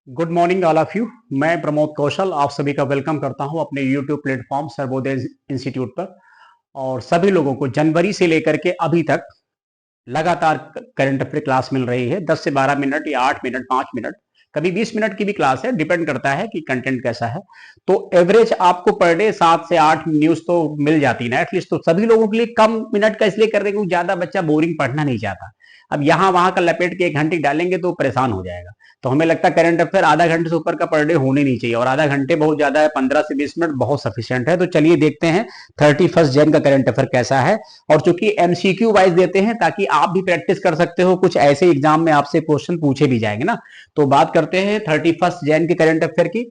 Good morning all of you. मैं प्रमोद कौशल आप सभी का वेलकम करता हूं अपने यूट्यूब प्लेटफॉर्म सर्वोदय इंस्टीट्यूट पर। और सभी लोगों को जनवरी से लेकर के अभी तक लगातार करंट अफेयर क्लास मिल रही है। 10 से 12 मिनट या 8 मिनट, 5 मिनट, कभी 20 मिनट की भी क्लास है, डिपेंड करता है कि कंटेंट कैसा है। तो एवरेज आपको पर डे 7 से 8 न्यूज तो मिल जाती है ना एटलीस्ट। तो सभी लोगों के लिए कम मिनट का इसलिए कर रहे हैं क्योंकि ज्यादा बच्चा बोरिंग पढ़ना नहीं चाहता। अब यहां वहां का लपेट के 1 घंटे डालेंगे तो परेशान हो जाएगा। तो हमें लगता है करंट अफेयर आधा घंटे से ऊपर का पर डे होने नहीं चाहिए, और आधा घंटे बहुत ज्यादा है, 15 से 20 मिनट बहुत सफिशियंट है। तो चलिए देखते हैं 31 जन का करंट अफेयर कैसा है। और चूंकि एमसीक्यू वाइज देते हैं ताकि आप भी प्रैक्टिस कर सकते हो, कुछ ऐसे एग्जाम में आपसे क्वेश्चन पूछे भी जाएंगे ना। तो बात करते हैं 31 जन के करंट अफेयर की।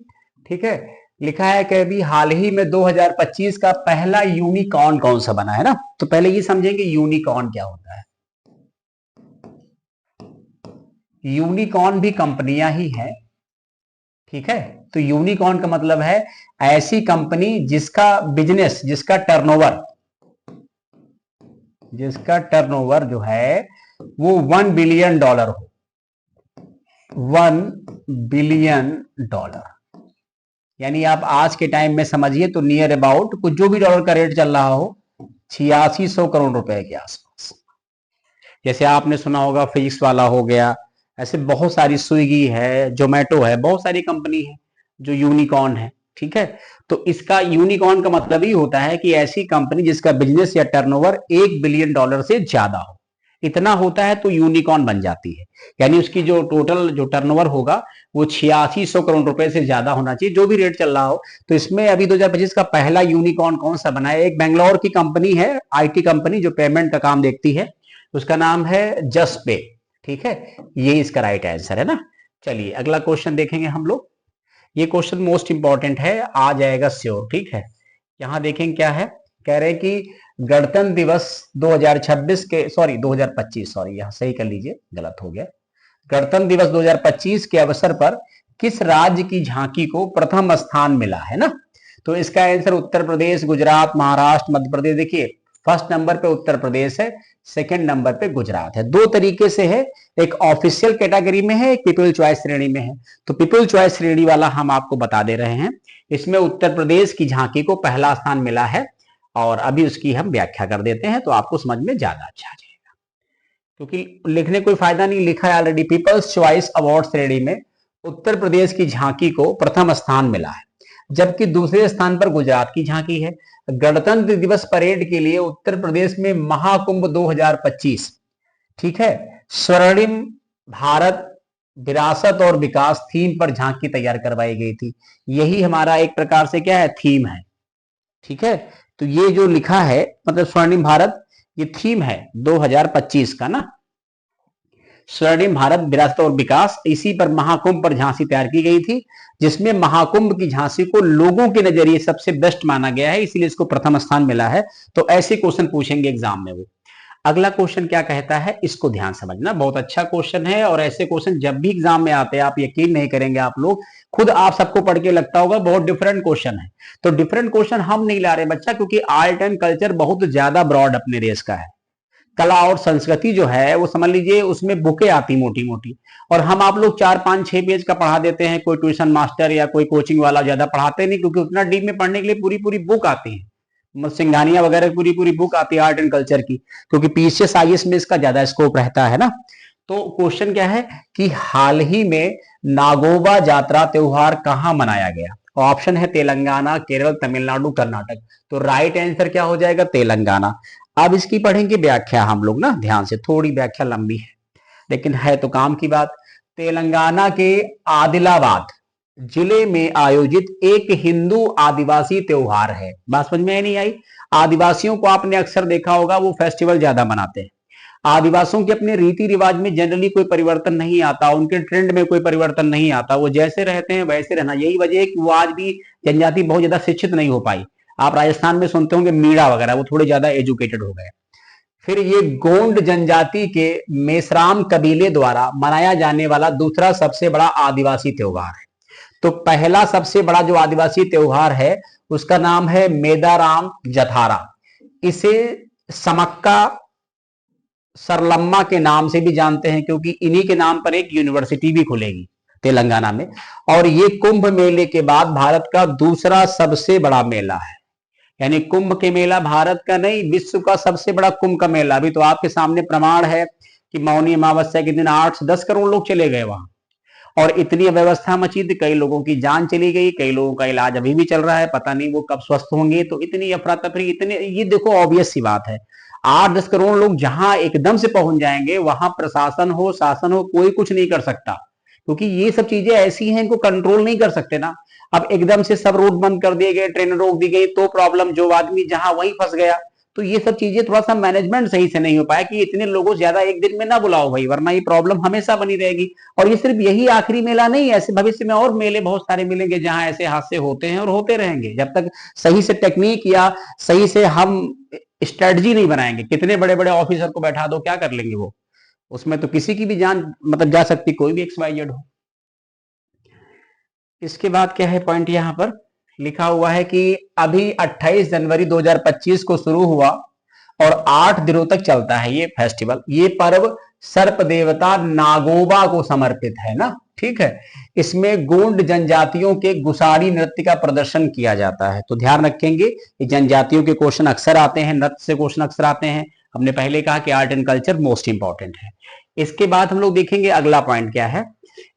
ठीक है, लिखा है कि अभी हाल ही में 2025 का पहला यूनिकॉर्न कौन सा बना है ना। तो पहले ये समझेंगे यूनिकॉर्न क्या होता है। यूनिकॉर्न भी कंपनियां ही हैं, ठीक है। तो यूनिकॉर्न का मतलब है ऐसी कंपनी जिसका बिजनेस, जिसका टर्नओवर जो है वो $1 बिलियन हो। $1 बिलियन, यानी आप आज के टाइम में समझिए तो नियर अबाउट कुछ जो भी डॉलर का रेट चल रहा हो 8600 करोड़ रुपए के आसपास। जैसे आपने सुना होगा फिजिक्स वाला हो गया, ऐसे बहुत सारी, स्विगी है, जोमेटो है, बहुत सारी कंपनी है जो यूनिकॉर्न है। ठीक है, तो इसका यूनिकॉर्न का मतलब ही होता है कि ऐसी कंपनी जिसका बिजनेस या टर्नओवर $1 बिलियन से ज्यादा हो। इतना होता है तो यूनिकॉर्न बन जाती है। यानी उसकी जो टोटल जो टर्नओवर होगा वो 8600 करोड़ रुपए से ज्यादा होना चाहिए, जो भी रेट चल रहा हो। तो इसमें अभी 2025 का पहला यूनिकॉर्न कौन सा बना है? एक बेंगलोर की कंपनी है, आईटी कंपनी जो पेमेंट का काम देखती है, उसका नाम है जस्ट पे। ठीक है, ये इसका राइट आंसर है ना। चलिए अगला क्वेश्चन देखेंगे हम लोग। ये क्वेश्चन मोस्ट इंपॉर्टेंट है, आ जाएगा श्योर। ठीक है, यहां देखेंगे क्या है। कह रहे हैं कि गणतंत्र दिवस 2026 के, सॉरी 2025, सॉरी यहां सही कर लीजिए, गलत हो गया। गणतंत्र दिवस 2025 के अवसर पर किस राज्य की झांकी को प्रथम स्थान मिला है ना। तो इसका आंसर उत्तर प्रदेश, गुजरात, महाराष्ट्र, मध्य प्रदेश। देखिए फर्स्ट नंबर पे उत्तर प्रदेश है, सेकंड नंबर पे गुजरात है। दो तरीके से है, एक ऑफिशियल कैटेगरी में है, एक पीपल चॉइस श्रेणी में है। तो पीपल चॉइस श्रेणी वाला हम आपको बता दे रहे हैं। इसमें उत्तर प्रदेश की झांकी को पहला स्थान मिला है, और अभी उसकी हम व्याख्या कर देते हैं तो आपको समझ में ज्यादा अच्छा आ जाएगा, क्योंकि लिखने कोई फायदा नहीं, लिखा है ऑलरेडी। पीपल्स चॉइस अवार्ड श्रेणी में उत्तर प्रदेश की झांकी को प्रथम स्थान मिला है, जबकि दूसरे स्थान पर गुजरात की झांकी है। गणतंत्र दिवस परेड के लिए उत्तर प्रदेश में महाकुंभ 2025, ठीक है, स्वर्णिम भारत विरासत और विकास थीम पर झांकी तैयार करवाई गई थी। यही हमारा एक प्रकार से क्या है, थीम है। ठीक है, तो ये जो लिखा है मतलब स्वर्णिम भारत, ये थीम है 2025 का ना, स्वर्णिम भारत विरासत और विकास। इसी पर महाकुंभ पर झांसी तैयार की गई थी, जिसमें महाकुंभ की झांसी को लोगों के नजरिए सबसे बेस्ट माना गया है, इसीलिए इसको प्रथम स्थान मिला है। तो ऐसे क्वेश्चन पूछेंगे एग्जाम में वो। अगला क्वेश्चन क्या कहता है, इसको ध्यान समझना, बहुत अच्छा क्वेश्चन है। और ऐसे क्वेश्चन जब भी एग्जाम में आते हैं, आप यकीन नहीं करेंगे, आप लोग खुद आप सबको पढ़ के लगता होगा बहुत डिफरेंट क्वेश्चन है। तो डिफरेंट क्वेश्चन हम नहीं ला रहे बच्चा, क्योंकि आर्ट एंड कल्चर बहुत ज्यादा ब्रॉड अपने देश का है। कला और संस्कृति जो है वो समझ लीजिए उसमें बुकें आती मोटी मोटी, और हम आप लोग 4 5 6 पेज का पढ़ा देते हैं। कोई ट्यूशन मास्टर या कोई कोचिंग वाला ज्यादा पढ़ाते नहीं, क्योंकि उतना डीप में पढ़ने के लिए पूरी पूरी बुक आती है, सिंघानिया वगैरह पूरी पूरी बुक आती है आर्ट एंड कल्चर की, क्योंकि पीसीएस आईएएस में इसका ज्यादा स्कोप रहता है ना। तो क्वेश्चन क्या है कि हाल ही में नागोबा जात्रा त्योहार कहां मनाया गया। ऑप्शन है तेलंगाना, केरल, तमिलनाडु, कर्नाटक। तो राइट आंसर क्या हो जाएगा, तेलंगाना। अब इसकी पढ़ेंगे व्याख्या हम लोग ना ध्यान से, थोड़ी व्याख्या लंबी है लेकिन है तो काम की बात। तेलंगाना के आदिलाबाद जिले में आयोजित एक हिंदू आदिवासी त्योहार है। बात समझ में नहीं आई? आदिवासियों को आपने अक्सर देखा होगा वो फेस्टिवल ज्यादा मनाते हैं। आदिवासियों के अपने रीति रिवाज में जनरली कोई परिवर्तन नहीं आता, उनके ट्रेंड में कोई परिवर्तन नहीं आता, वो जैसे रहते हैं वैसे रहना। यही वजह है कि वो आज भी जनजाति बहुत ज्यादा शिक्षित नहीं हो पाई। आप राजस्थान में सुनते होंगे मीणा वगैरह, वो थोड़े ज्यादा एजुकेटेड हो गए। फिर ये गोंड जनजाति के मेसराम कबीले द्वारा मनाया जाने वाला दूसरा सबसे बड़ा आदिवासी त्योहार है। तो पहला सबसे बड़ा जो आदिवासी त्योहार है उसका नाम है मेदाराम जथारा। इसे समक्का सरलम्मा के नाम से भी जानते हैं, क्योंकि इन्हीं के नाम पर एक यूनिवर्सिटी भी खुलेगी। तेलंगाना में। और ये कुंभ मेले के बाद भारत का दूसरा सबसे बड़ा मेला है। यानी कुंभ के मेला भारत का नहीं, विश्व का सबसे बड़ा कुंभ का मेला। अभी तो आपके सामने प्रमाण है कि मौनी अमावस्या के दिन 8 से 10 करोड़ लोग चले गए वहां, और इतनी अव्यवस्था मची थी, कई लोगों की जान चली गई, कई लोगों का इलाज अभी भी चल रहा है, पता नहीं वो कब स्वस्थ होंगे। तो इतनी अफरा तफरी, इतने, ये देखो ऑब्वियस सी बात है, 8-10 करोड़ लोग जहां एकदम से पहुंच जाएंगे, वहां प्रशासन हो शासन हो कोई कुछ नहीं कर सकता, क्योंकि ये सब चीजें ऐसी हैं, इनको कंट्रोल नहीं कर सकते ना। अब एकदम से सब रोड बंद कर दिए गए, ट्रेन रोक दी गई, तो प्रॉब्लम, जो आदमी जहां वहीं फंस गया। तो ये सब चीजें थोड़ा सा मैनेजमेंट सही से नहीं हो पाया कि इतने लोगों से ज्यादा एक दिन में ना बुलाओ भाई, वरना ये प्रॉब्लम हमेशा बनी रहेगी। और ये सिर्फ यही आखिरी मेला नहीं है, ऐसे भविष्य में और मेले बहुत सारे मिलेंगे जहां ऐसे हादसे होते हैं और होते रहेंगे, जब तक सही से टेक्निक या सही से हम स्ट्रेटजी नहीं बनाएंगे। कितने बड़े बड़े ऑफिसर को बैठा दो, क्या कर लेंगे वो, उसमें तो किसी की भी जान मतलब जा सकती, कोई भी XYZ हो। इसके बाद क्या है पॉइंट, यहां पर लिखा हुआ है कि अभी 28 जनवरी 2025 को शुरू हुआ और 8 दिनों तक चलता है ये फेस्टिवल। ये पर्व सर्प देवता नागोबा को समर्पित है ना, ठीक है। इसमें गोंड जनजातियों के गुसाड़ी नृत्य का प्रदर्शन किया जाता है। तो ध्यान रखेंगे, ये जनजातियों के क्वेश्चन अक्सर आते हैं, नृत्य से क्वेश्चन अक्सर आते हैं। हमने पहले कहा कि art and culture most important है। इसके बाद हम लोग देखेंगे अगला पॉइंट क्या है।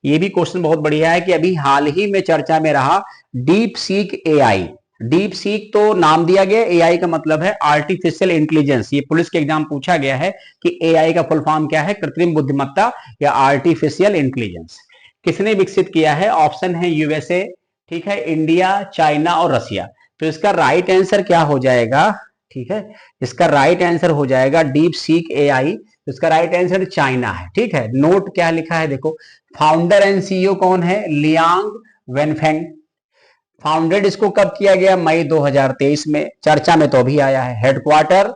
ये भी क्वेश्चन बहुत बढ़िया है कि अभी हाल ही में चर्चा में रहा deep seek AI। Deep seek तो नाम दिया गया, AI का मतलब है आर्टिफिशियल इंटेलिजेंस। ये पुलिस के एग्जाम पूछा गया है कि AI का फुल फॉर्म क्या है, कृत्रिम बुद्धिमत्ता या आर्टिफिशियल इंटेलिजेंस। किसने विकसित किया है, ऑप्शन है USA, ठीक है, इंडिया, चाइना और रसिया। तो इसका राइट आंसर क्या हो जाएगा, ठीक है, इसका राइट आंसर हो जाएगा डीप सीक AI। इसका राइट आंसर चाइना है, ठीक है। नोट क्या लिखा है देखो, फाउंडर एंड CEO कौन है, लियांग वेनफेंग। फाउंडेड इसको कब किया गया, मई 2023 में। चर्चा में तो अभी आया है। हेडक्वार्टर,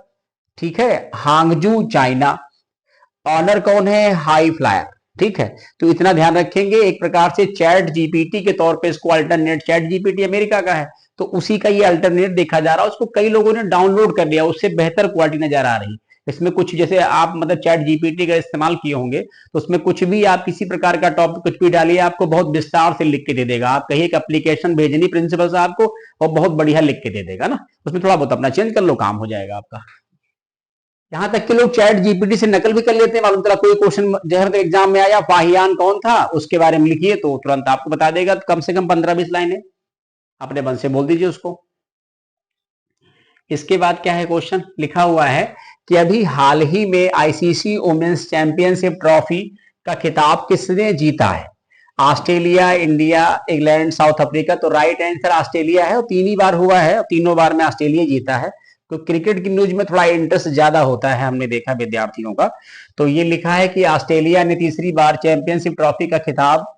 ठीक है, हांगजू चाइना। ऑनर कौन है, हाई फ्लायर, ठीक है। तो इतना ध्यान रखेंगे। एक प्रकार से चैट जीपीटी के तौर पे इसको अल्टरनेट, चैट जीपीटी अमेरिका का है तो उसी का ये अल्टरनेट देखा जा रहा है। उसको कई लोगों ने डाउनलोड कर लिया, उससे बेहतर क्वालिटी नजर आ रही। इसमें कुछ जैसे आप मतलब चैट जीपीटी का इस्तेमाल किए होंगे तो उसमें कुछ भी आप किसी प्रकार का टॉपिक कुछ भी डालिए, आपको बहुत विस्तार से लिख के दे देगा। आप कहीं एक एप्लीकेशन भेजनी प्रिंसिपल साहब को और बहुत बढ़िया लिख के दे देगा ना, उसमें थोड़ा बहुत अपना चेंज कर लो, काम हो जाएगा आपका। यहां तक कि लोग चैट जीपीटी से नकल भी कर लेते हैं। मालूम चला कोई क्वेश्चन जहर तो एग्जाम में आया, फाहियान कौन था उसके बारे में लिखिए तो तुरंत आपको बता देगा। तो कम से कम 15-20 लाइनें अपने मन से बोल दीजिए उसको। इसके बाद क्या है क्वेश्चन, लिखा हुआ है कि अभी हाल ही में आईसीसी वुमेन्स चैंपियनशिप ट्रॉफी का खिताब किसने जीता है, Australia, India, England, south Africa. तो राइट आंसर ऑस्ट्रेलिया है और 3 ही बार हुआ है और तीनों बार में ऑस्ट्रेलिया जीता है। तो क्रिकेट की न्यूज में थोड़ा इंटरेस्ट ज्यादा होता है, हमने देखा विद्यार्थियों का। तो ये लिखा है कि ऑस्ट्रेलिया ने तीसरी बार चैंपियनशिप ट्रॉफी का खिताब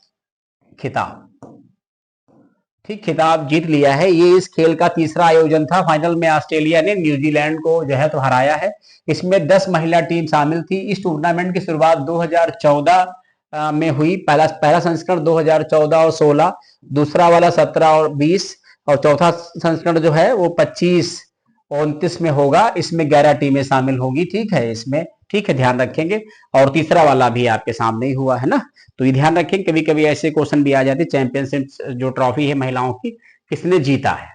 ठीक खिताब जीत लिया है। ये इस खेल का तीसरा आयोजन था। फाइनल में ऑस्ट्रेलिया ने न्यूजीलैंड को जो है तो हराया है। इसमें 10 महिला टीम शामिल थी। इस टूर्नामेंट की शुरुआत 2014 में हुई। पहला संस्करण 2014 और 16, दूसरा वाला 17 और 20 और चौथा संस्करण जो है वो 25 और 29 में होगा। इसमें 11 टीमें शामिल होगी, ठीक है इसमें, ठीक है, ध्यान रखेंगे। और तीसरा वाला भी आपके सामने ही हुआ है ना, तो ये ध्यान रखें। कभी कभी ऐसे क्वेश्चन भी आ जाते, चैंपियनशिप जो ट्रॉफी है महिलाओं की किसने जीता है।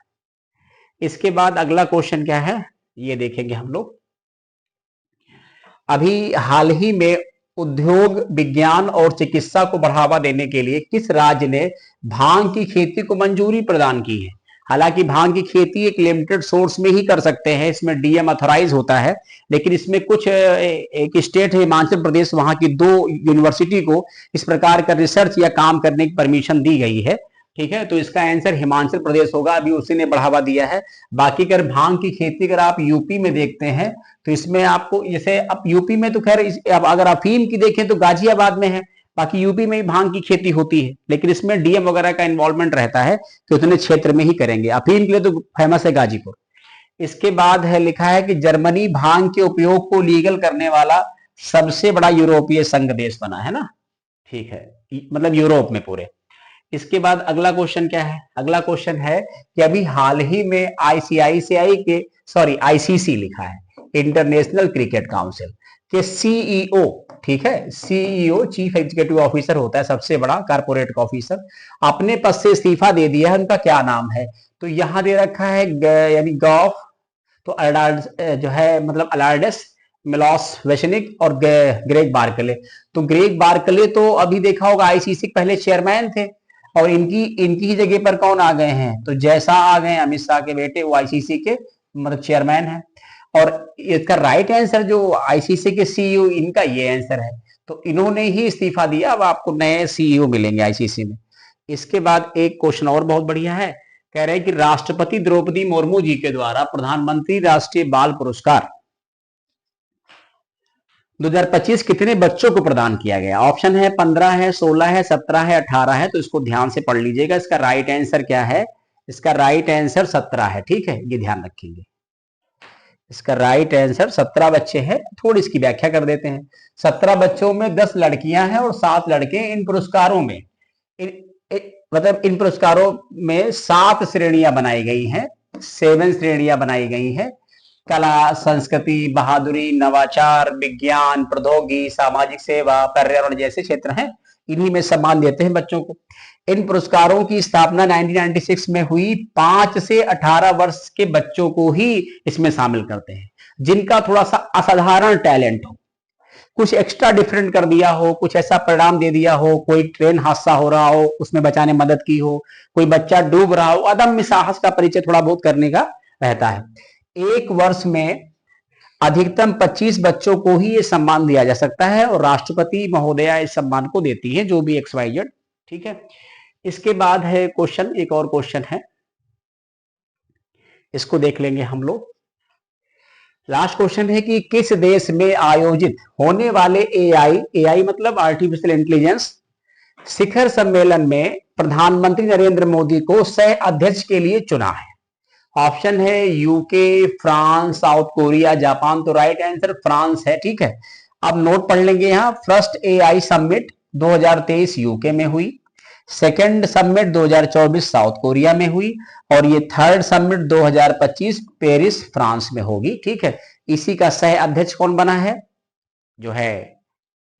इसके बाद अगला क्वेश्चन क्या है ये देखेंगे हम लोग। अभी हाल ही में उद्योग, विज्ञान और चिकित्सा को बढ़ावा देने के लिए किस राज्य ने भांग की खेती को मंजूरी प्रदान की है। हालांकि भांग की खेती एक लिमिटेड सोर्स में ही कर सकते हैं, इसमें डीएम अथोराइज होता है, लेकिन इसमें कुछ एक स्टेट है हिमाचल प्रदेश, वहां की 2 यूनिवर्सिटी को इस प्रकार का रिसर्च या काम करने की परमिशन दी गई है, ठीक है। तो इसका आंसर हिमाचल प्रदेश होगा, अभी उसी ने बढ़ावा दिया है। बाकी अगर भांग की खेती अगर आप यूपी में देखते हैं तो इसमें आपको जैसे अब यूपी में तो खैर अब अगर अफीम की देखें तो गाजियाबाद में है, बाकी यूपी में ही भांग की खेती होती है, लेकिन इसमें डीएम वगैरह का इन्वॉल्वमेंट रहता है कि उतने क्षेत्र में ही करेंगे। अफीम के लिए तो फेमस है गाजीपुर। इसके बाद है लिखा है कि जर्मनी भांग के उपयोग को लीगल करने वाला सबसे बड़ा यूरोपीय संघ देश बना है ना, ठीक है, मतलब यूरोप में पूरे। इसके बाद अगला क्वेश्चन क्या है, अगला क्वेश्चन है कि अभी हाल ही में आईसीसी लिखा है, इंटरनेशनल क्रिकेट काउंसिल के CEO ठीक है, सीईओ चीफ एग्जीक्यूटिव ऑफिसर होता है सबसे बड़ा कारपोरेट का ऑफिसर, अपने पद से इस्तीफा दे दिया है, उनका क्या नाम है? तो यहां दे रखा है यानी गॉफ, तो जो है मतलब अलार्डस, मिलोस वेशनिक और ग्रेग बार्कले। तो ग्रेग बार्कले तो अभी देखा होगा आईसीसी के पहले चेयरमैन थे, और इनकी इनकी ही जगह पर कौन आ गए हैं? तो जैसा आ गए अमित शाह के बेटे, वो आईसीसी के मतलब चेयरमैन है। और इसका राइट आंसर जो आईसीसी के सीईओ, इनका ये आंसर है। तो इन्होंने ही इस्तीफा दिया, अब आपको नए सीईओ मिलेंगे आईसीसी में। इसके बाद एक क्वेश्चन और बहुत बढ़िया है, कह रहे हैं कि राष्ट्रपति द्रौपदी मुर्मू जी के द्वारा प्रधानमंत्री राष्ट्रीय बाल पुरस्कार 2025 कितने बच्चों को प्रदान किया गया? ऑप्शन है 15 है, 16 है, 17 है, 18 है। तो इसको ध्यान से पढ़ लीजिएगा। इसका राइट आंसर क्या है? इसका राइट आंसर 17 है। ठीक है, ये ध्यान रखेंगे। इसका राइट आंसर 17 बच्चे हैं। थोड़ी इसकी व्याख्या कर देते हैं। 17 बच्चों में 10 लड़कियां हैं और 7 लड़के। इन पुरस्कारों में मतलब इन पुरस्कारों में 7 श्रेणियां बनाई गई हैं, 7 श्रेणियां बनाई गई हैं। कला, संस्कृति, बहादुरी, नवाचार, विज्ञान, प्रौद्योगिकी, सामाजिक सेवा, पर्यावरण जैसे क्षेत्र हैं। इन्हीं में सम्मान देते हैं बच्चों को। इन पुरस्कारों की स्थापना 1996 में हुई। 5 से 18 वर्ष के बच्चों को ही इसमें शामिल करते हैं, जिनका थोड़ा सा असाधारण टैलेंट हो, कुछ एक्स्ट्रा डिफरेंट कर दिया हो, कुछ ऐसा परिणाम दे दिया हो, कोई ट्रेन हादसा हो रहा हो उसमें बचाने मदद की हो, कोई बच्चा डूब रहा हो, अदम्य साहस का परिचय थोड़ा बहुत करने का रहता है। एक वर्ष में अधिकतम 25 बच्चों को ही ये सम्मान दिया जा सकता है, और राष्ट्रपति महोदया इस सम्मान को देती है, जो भी XYZ। ठीक है, इसके बाद है क्वेश्चन, एक और क्वेश्चन है, इसको देख लेंगे हम लोग। लास्ट क्वेश्चन है कि किस देश में आयोजित होने वाले एआई मतलब आर्टिफिशियल इंटेलिजेंस शिखर सम्मेलन में प्रधानमंत्री नरेंद्र मोदी को सह अध्यक्ष के लिए चुना है? ऑप्शन है UK, France, south Korea, Japan. तो राइट आंसर फ्रांस है। ठीक है, अब नोट पढ़ लेंगे यहां। फर्स्ट एआई समिट 2023 यूके में हुई, सेकेंड समिट 2024 साउथ कोरिया में हुई, और ये थर्ड समिट 2025 पेरिस फ्रांस में होगी। ठीक है, इसी का सह अध्यक्ष कौन बना है? जो है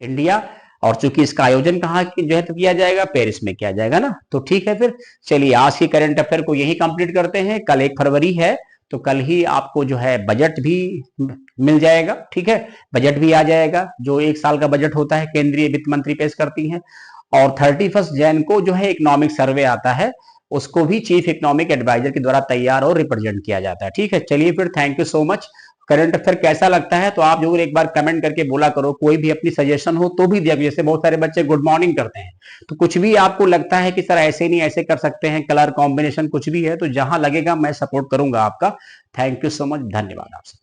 इंडिया। और चूंकि इसका आयोजन कहाँ जो है तो किया जाएगा, पेरिस में किया जाएगा ना। तो ठीक है, फिर चलिए आज की करंट अफेयर को यही कंप्लीट करते हैं। कल 1 फरवरी है, तो कल ही आपको जो है बजट भी मिल जाएगा। ठीक है, बजट भी आ जाएगा, जो 1 साल का बजट होता है, केंद्रीय वित्त मंत्री पेश करती हैं। और 31 जैन को जो है इकोनॉमिक सर्वे आता है, उसको भी चीफ इकोनॉमिक एडवाइजर के द्वारा तैयार और रिप्रेजेंट किया जाता है। ठीक है, चलिए फिर, thank you so much. Current affair कैसा लगता है तो आप जरूर एक बार कमेंट करके बोला करो। कोई भी अपनी सजेशन हो तो भी दिया, जैसे बहुत सारे बच्चे गुड मॉर्निंग करते हैं, तो कुछ भी आपको लगता है कि सर ऐसे नहीं ऐसे कर सकते हैं, कलर कॉम्बिनेशन कुछ भी है, तो जहां लगेगा मैं सपोर्ट करूंगा आपका। थैंक यू सो मच, धन्यवाद आपसे।